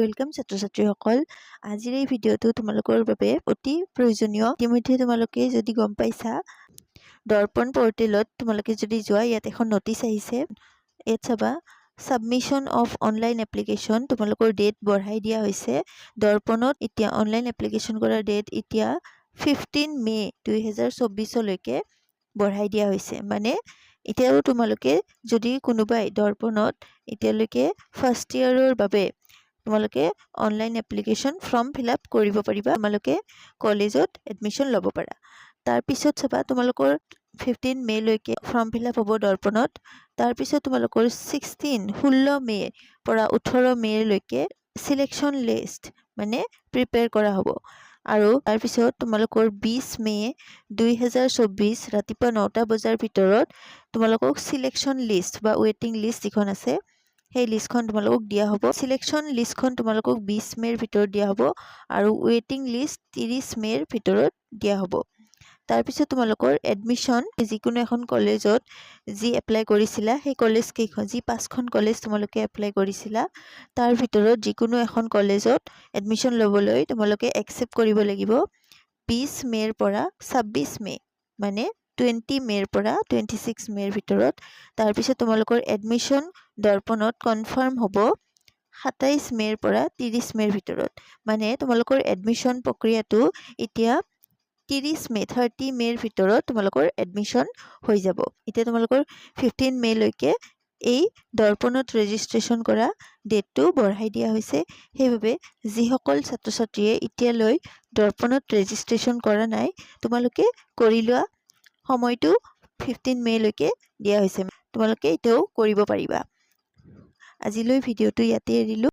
welcome ছাত্ৰ-ছাত্ৰীসকল আজিৰ এই ভিডিঅ'টো তোমালোকৰ বাবে অতি প্ৰয়োজনীয় ইতিমধ্যে তোমালোকে যদি গম পাইছা দৰ্পণ পোৰ্টেলত তোমালোকে যদি যোৱা ইয়াত এখন নোটিছ আহিছে ইয়াত চাবা সাবমিশন অফ অনলাইন এপ্লিকেশন তোমালোকৰ ডেট বঢ়াই দিয়া হৈছে দৰ্পণত এতিয়া অনলাইন এপ্লিকেশন কৰাৰ ডেট এতিয়া 15 মে 2024 লৈকে বঢ়াই দিয়া হৈছে মানে এতিয়াও তোমালোকে যদি কোনোবাই দৰ্পণত এতিয়ালৈকে ফাৰ্ষ্ট ইয়াৰৰ বাবে তোমালোকে অনলাইন এপ্লিকেশন ফৰ্ম ফিলআপ কৰিব পাৰিবা তোমালোকে কলেজত এডমিশন ল'ব পাৰা তাৰ পিছত চাবা তোমালোকৰ 15 মে লৈকে ফৰ্ম ফিলআপ হ'ব দৰ্পণত তাৰ পিছত তোমালোকৰ 16 মে পৰা 18 মে লৈকে সিলেকশন লিষ্ট মানে প্ৰিপেয়াৰ কৰা হ'ব আৰু তাৰ পিছত তোমালোকৰ 20 মে 2024 ৰাতিপুৱা 9টা বজাৰ ভিতৰত তোমালোকক সিলেকশন লিষ্ট বা ওয়েটিং লিষ্ট যিখন আছে সেই লিষ্টখন তোমালোকক দিয়া হ'ব সিলেকশন লিষ্টখন তোমালোকক 20 মেৰ ভিতৰত দিয়া হ'ব আৰু ওয়েটিং লিষ্ট 30 মেৰ ভিতৰত দিয়া হ'ব তাৰ পিছত তোমালোকৰ এডমিশন যিকোনো এখন কলেজত যি এপ্লাই কৰিছিলা সেই কলেজ কেইখন যি পাঁচখন কলেজ তোমালোকে এপ্লাই কৰিছিলা তাৰ ভিতৰত যিকোনো এখন কলেজত এডমিশন ল'বলৈ তোমালোকে একসেপ্ট কৰিব লাগিব 20 মেৰ পৰা 26 মে মানে 20 মেৰ পৰা 26 মেৰ ভিতৰত তাৰ পিছত তোমালোকৰ এডমিশন দৰ্পণত কনফাৰ্ম হ'ব 27 মেৰ পৰা 30 মেৰ ভিতৰত মানে তোমালোকৰ এডমিশন প্ৰক্ৰিয়াটো এতিয়া 30 মেৰ ভিতৰত তোমালোকৰ এডমিশন হৈ যাব এতিয়া তোমালোকৰ 15 মে লৈকে এই দৰ্পণত ৰেজিষ্ট্ৰেচন কৰা ডেটটো বঢ়াই দিয়া হৈছে সেইভাবে যিসকল ছাত্ৰ-ছাত্ৰীয়ে এতিয়ালৈ দৰ্পণত ৰেজিষ্ট্ৰেচন কৰা নাই তোমালোকে কৰি লোৱা সময়টো 15 মে লৈকে দিয়া হৈছে তোমালোকে এটাও কৰিব পাৰিবা আজিলৈ ভিডিঅ'টো ইয়াতে এৰিলো